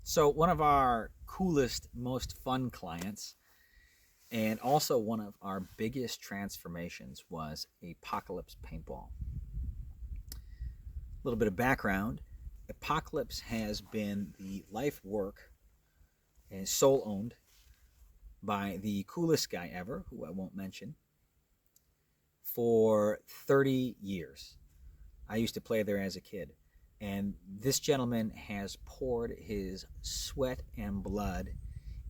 So one of our coolest, most fun clients, and also one of our biggest transformations, was Apocalypse Paintball. A little bit of background. Apocalypse has been the life work and sole owned by the coolest guy ever, who I won't mention, for 30 years. I used to play there as a kid. And this gentleman has poured his sweat and blood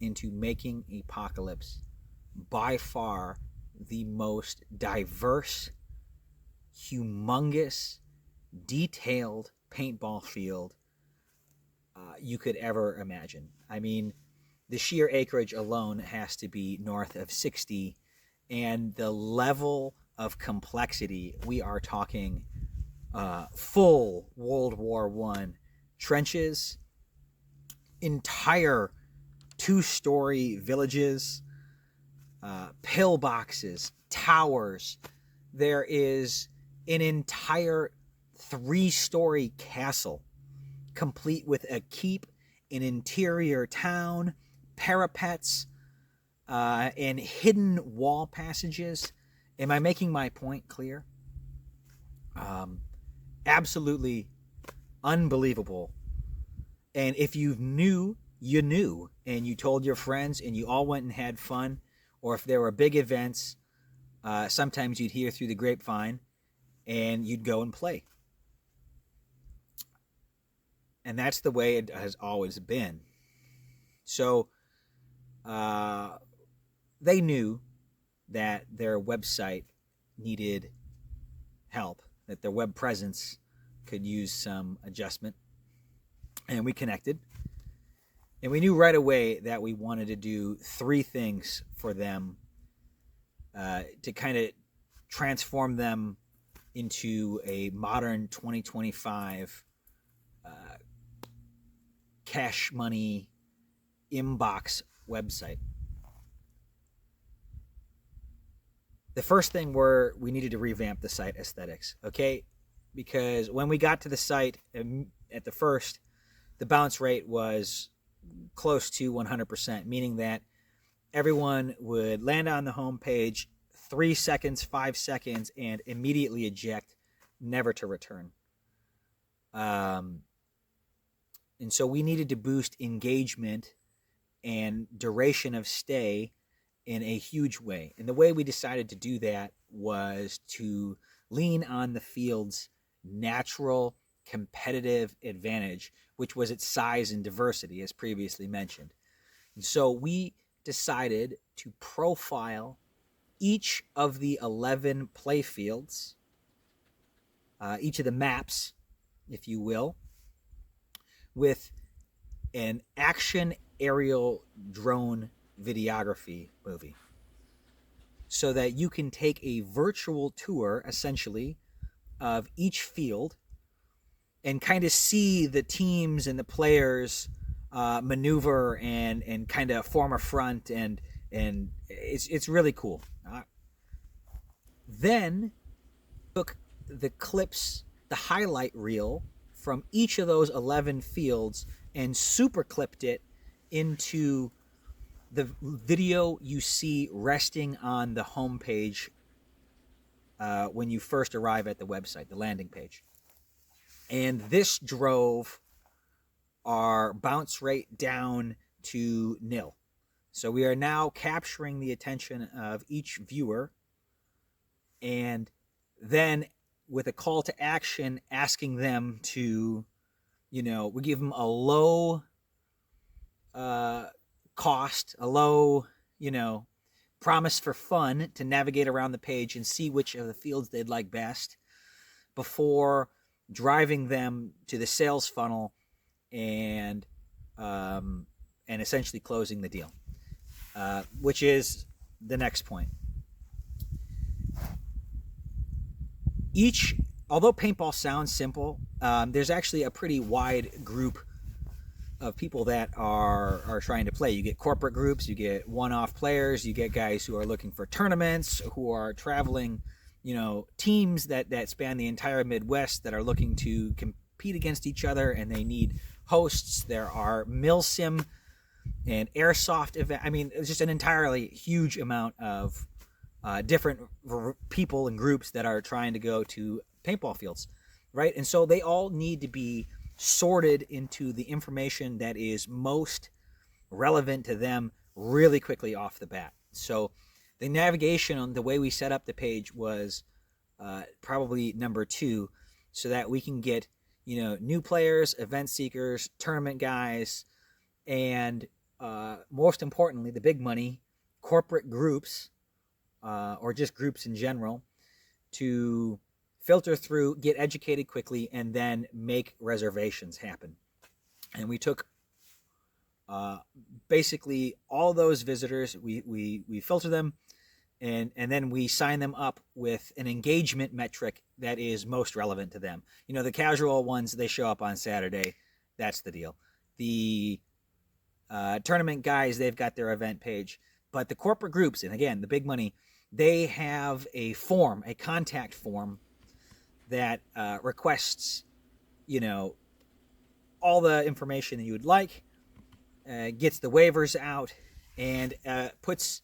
into making Apocalypse by far the most diverse, humongous, detailed paintball field you could ever imagine. I mean, the sheer acreage alone has to be north of 60, and the level of complexity, we are talking full World War I trenches, entire two-story villages, pillboxes, towers. There is an entire three-story castle, complete with a keep, an interior town, parapets, and hidden wall passages. Am I making my point clear? Absolutely unbelievable. And if you knew, you knew, and you told your friends and you all went and had fun, or if there were big events, sometimes you'd hear through the grapevine and you'd go and play. And that's the way it has always been. So they knew that their website needed help, that their web presence could use some adjustment. And we connected. And we knew right away that we wanted to do three things for them to kind of transform them into a modern 2025 cash money inbox website. The first thing we needed to revamp the site aesthetics, okay? Because when we got to the site at the first, the bounce rate was close to 100%, meaning that everyone would land on the home page 3 seconds, 5 seconds, and immediately eject, never to return. And so we needed to boost engagement and duration of stay in a huge way. And the way we decided to do that was to lean on the field's natural competitive advantage, which was its size and diversity, as previously mentioned. And so we decided to profile each of the 11 play fields, each of the maps, if you will, with an action aerial drone videography movie, so that you can take a virtual tour, essentially, of each field and kind of see the teams and the players maneuver and kind of form a front, and it's really cool. Then took the clips, the highlight reel from each of those 11 fields, and super clipped it into the video you see resting on the home page when you first arrive at the website, the landing page. And this drove our bounce rate down to nil. So we are now capturing the attention of each viewer, and then with a call to action asking them to, we give them a low cost, a low, promise for fun to navigate around the page and see which of the fields they'd like best before driving them to the sales funnel and essentially closing the deal, which is the next point. Although paintball sounds simple, there's actually a pretty wide group of people that are trying to play. You get corporate groups, you get one-off players, you get guys who are looking for tournaments, who are traveling, teams that span the entire Midwest that are looking to compete against each other, and they need hosts, there are milsim and airsoft event. I mean, it's just an entirely huge amount of different people and groups that are trying to go to paintball fields, right? And so they all need to be sorted into the information that is most relevant to them really quickly off the bat. So the navigation on the way we set up the page was probably number 2, so that we can get, new players, event seekers, tournament guys, and most importantly, the big money, corporate groups, or just groups in general, to filter through, get educated quickly, and then make reservations happen. And we took basically all those visitors, we filter them, and then we sign them up with an engagement metric that is most relevant to them. The casual ones, they show up on Saturday. That's the deal. The tournament guys, they've got their event page. But the corporate groups, and again, the big money, they have a form, a contact form that requests, all the information that you would like, gets the waivers out, and puts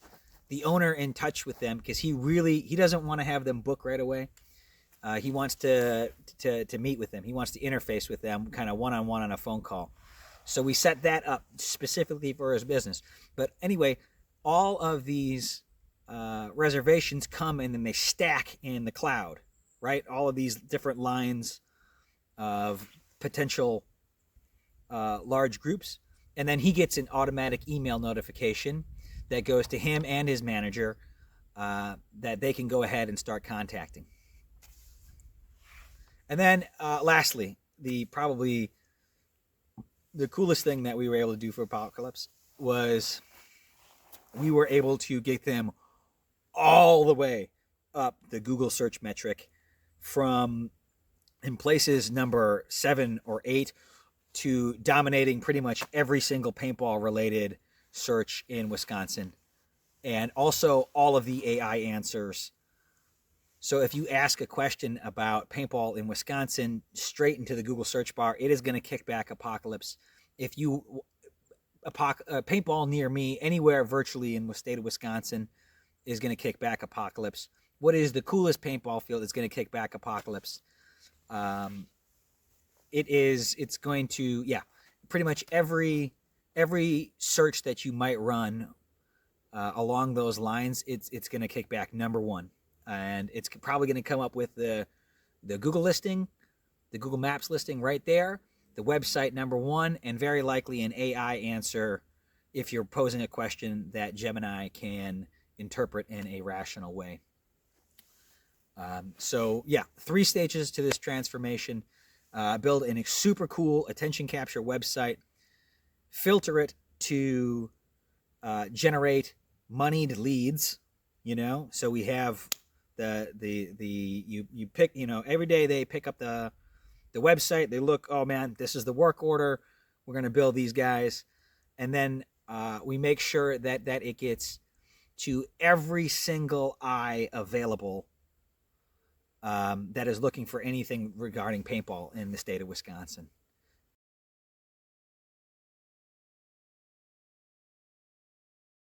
the owner in touch with them, because he doesn't want to have them book right away. He wants to meet with them. He wants to interface with them kind of one-on-one on a phone call. So we set that up specifically for his business. But anyway, all of these reservations come and then they stack in the cloud, right? All of these different lines of potential large groups. And then he gets an automatic email notification that goes to him and his manager that they can go ahead and start contacting. And then lastly, probably the coolest thing that we were able to do for Apocalypse was we were able to get them all the way up the Google search metric from in places number 7 or 8 to dominating pretty much every single paintball related search in Wisconsin, and also all of the AI answers. So if you ask a question about paintball in Wisconsin straight into the Google search bar, it is going to kick back Apocalypse. If you paintball near me anywhere virtually in the state of Wisconsin is going to kick back Apocalypse. What is the coolest paintball field is going to kick back Apocalypse. It's going to, pretty much every search that you might run along those lines, it's going to kick back number 1. And it's probably going to come up with the Google listing, the Google Maps listing right there, the website number 1, and very likely an AI answer if you're posing a question that Gemini can interpret in a rational way. 3 stages to this transformation. Build a super cool attention capture website, filter it to generate moneyed leads, so we have you pick, every day they pick up the website, they look, oh man, this is the work order, we're going to build these guys, and then we make sure that it gets to every single eye available that is looking for anything regarding paintball in the state of Wisconsin.